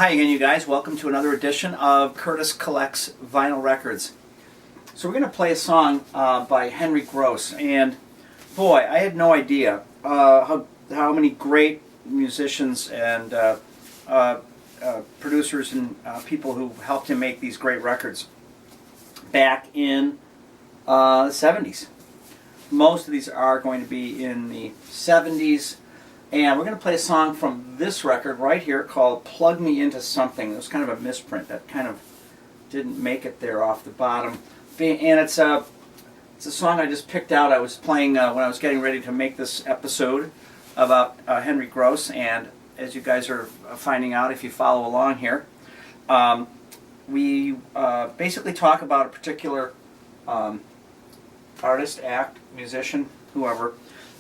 hi again, you guys. Welcome to another edition of Curtis Collects Vinyl Records. So we're going to play a song by Henry Gross, and boy, I had no idea how many great musicians and producers and people who helped him make these great records back in the 70s. Most of these are going to be in the 70s. And we're going to play a song from this record right here called Plug Me Into Something. It was kind of a misprint. That kind of didn't make it there off the bottom. And it's a song I just picked out. I was playing when I was getting ready to make this episode about Henry Gross. And as you guys are finding out if you follow along here, we basically talk about a particular artist, act, musician, whoever.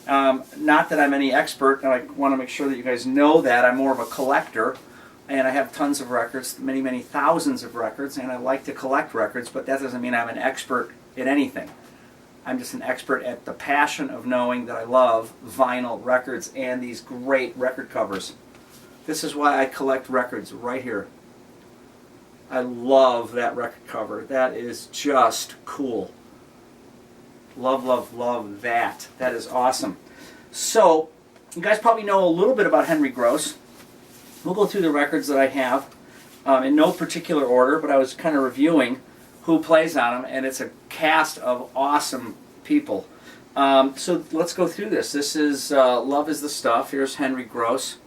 Not that I'm any expert, and I want to make sure that you guys know that. I'm more of a collector, and I have tons of records, many, many thousands of records, and I like to collect records, but that doesn't mean I'm an expert in anything. I'm just an expert at the passion of knowing that I love vinyl records and these great record covers. This is why I collect records right here. I love that record cover. That is just cool. Love, love, love that. That is awesome. So, you guys probably know a little bit about Henry Gross. We'll go through the records that I have in no particular order, but I was kind of reviewing who plays on them, and it's a cast of awesome people. So let's go through this. This is Love Is the Stuff. Here's Henry Gross.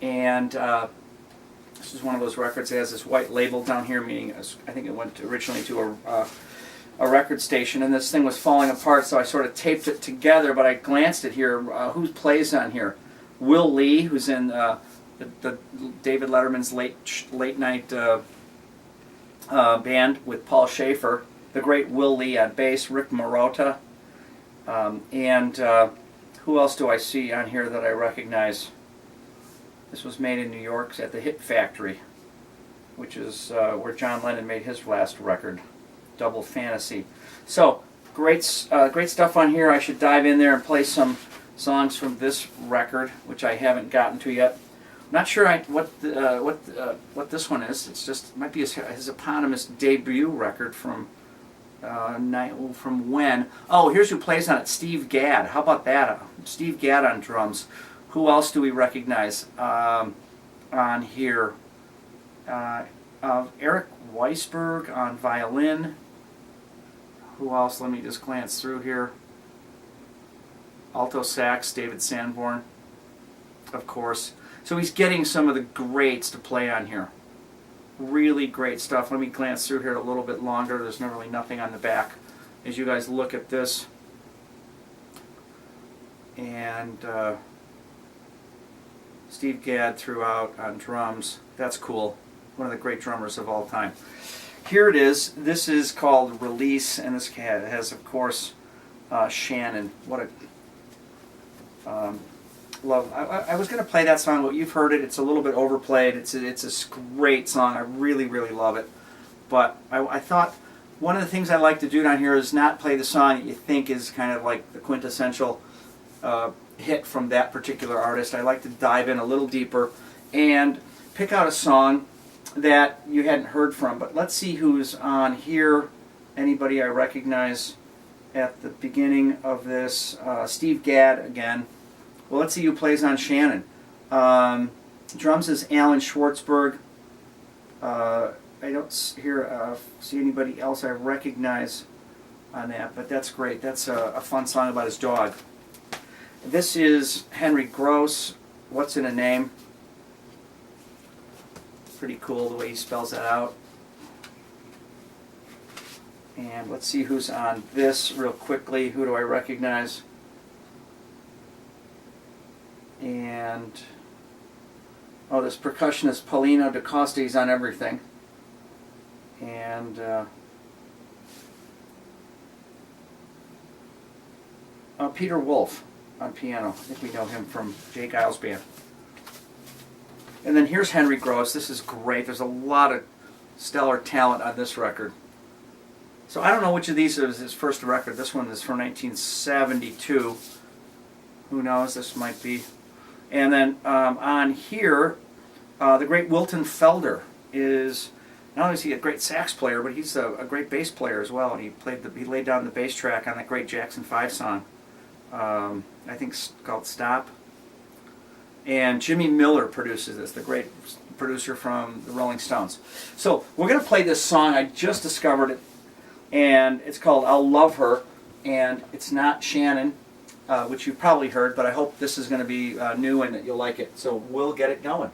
And this is one of those records that has this white label down here, meaning I think it went originally to a record station, and this thing was falling apart, so I sort of taped it together, but I glanced at here. Who plays on here? Will Lee, who's in the David Letterman's late night band with Paul Schaefer. The great Will Lee on bass, Rick Marotta, and who else do I see on here that I recognize? This was made in New York at the Hit Factory, which is where John Lennon made his last record, Double Fantasy. So, great stuff on here. I should dive in there and play some songs from this record, which I haven't gotten to yet. I'm not sure what this one is. It's just, it might be his eponymous debut record from when? Oh, here's who plays on it, Steve Gadd. How about that? Steve Gadd on drums. Who else do we recognize on here? Eric Weisberg on violin. Who else? Let me just glance through here. Alto sax, David Sanborn, of course. So he's getting some of the greats to play on here. Really great stuff. Let me glance through here a little bit longer. There's really nothing on the back as you guys look at this. And Steve Gadd throughout on drums. That's cool. One of the great drummers of all time. Here it is. This is called Release, and this has, of course, Shannon. What a love. I was going to play that song, but you've heard it. It's a little bit overplayed. It's a great song. I really, really love it. But I thought one of the things I like to do down here is not play the song that you think is kind of like the quintessential hit from that particular artist. I like to dive in a little deeper and pick out a song that you hadn't heard from. But let's see who's on here. Anybody I recognize at the beginning of this. Steve Gadd again. Well, let's see who plays on Shannon. Drums is Alan Schwartzberg. I don't see anybody else I recognize on that, but that's great. That's a fun song about his dog. This is Henry Gross. What's in a Name? Pretty cool the way he spells that out. And let's see who's on this real quickly. Who do I recognize? And oh, this percussionist Paulino DaCosta, he's on everything. And Peter Wolf on piano. I think we know him from Jay Giles Band. And then here's Henry Gross. This is great. There's a lot of stellar talent on this record. So I don't know which of these is his first record. This one is from 1972. Who knows? This might be. And then on here, The great Wilton Felder is, not only is he a great sax player, but he's a great bass player as well. And he laid down the bass track on that great Jackson 5 song. I think it's called Stop. And Jimmy Miller produces this, the great producer from the Rolling Stones. So we're going to play this song. I just discovered it, and it's called I'll Love Her, and it's not Shannon, which you've probably heard, but I hope this is going to be new and that you'll like it. So we'll get it going.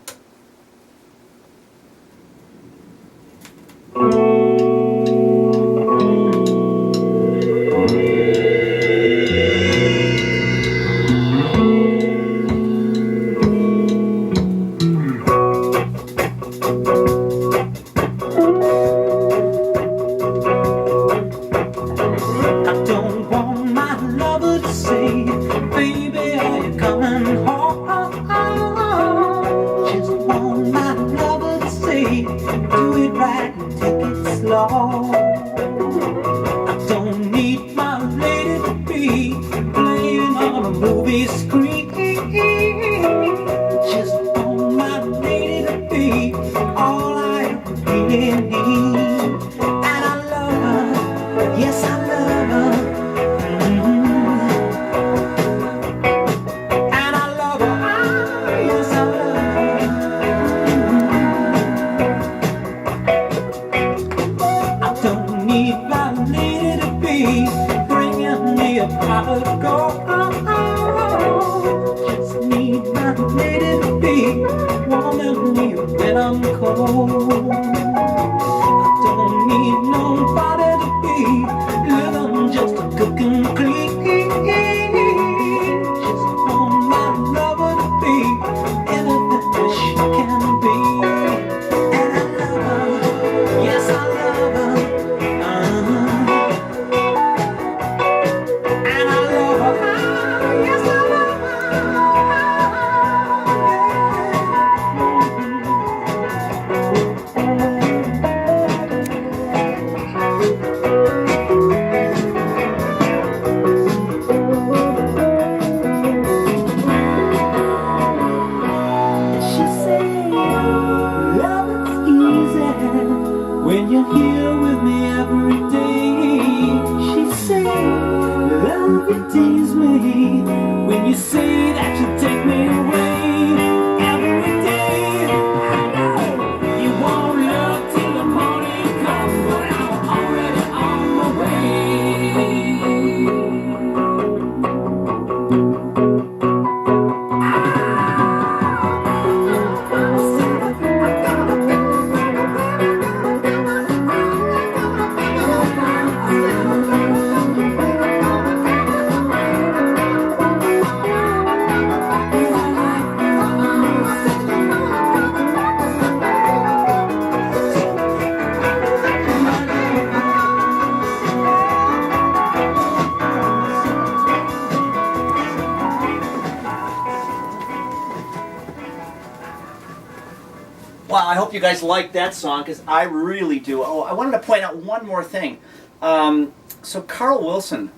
Well, I hope you guys like that song, because I really do. Oh, I wanted to point out one more thing. So Carl Wilson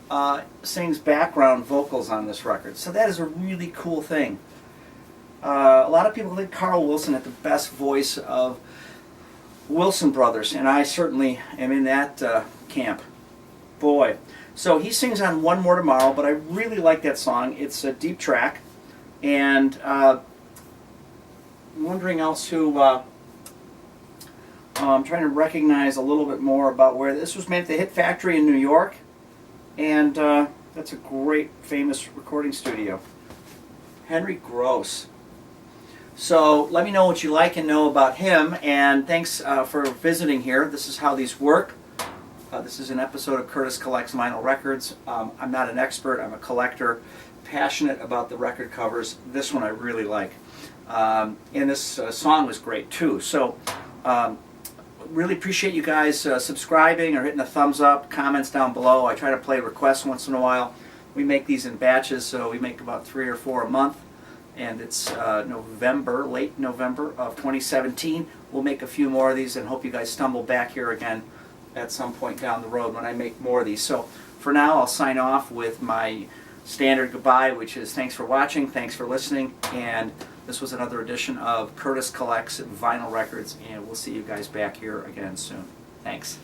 sings background vocals on this record, so that is a really cool thing. A lot of people think Carl Wilson had the best voice of Wilson Brothers, and I certainly am in that camp. Boy. So he sings on One More Tomorrow, but I really like that song. It's a deep track, and I'm wondering else who... I'm trying to recognize a little bit more about where this was made at the Hit Factory in New York, and that's a great, famous recording studio. Henry Gross. So let me know what you like and know about him, and thanks for visiting here. This is how these work. This is an episode of Curtis Collects Vinyl Records. I'm not an expert, I'm a collector, passionate about the record covers. This one I really like. And this song was great too. So really appreciate you guys subscribing or hitting a thumbs up, comments down below. I try to play requests once in a while. We make these in batches, so we make about 3 or 4 a month. And it's November, late November of 2017. We'll make a few more of these and hope you guys stumble back here again at some point down the road when I make more of these. So for now, I'll sign off with my standard goodbye, which is thanks for watching, thanks for listening, and This was another edition of Curtis Collects Vinyl Records, and we'll see you guys back here again soon. Thanks.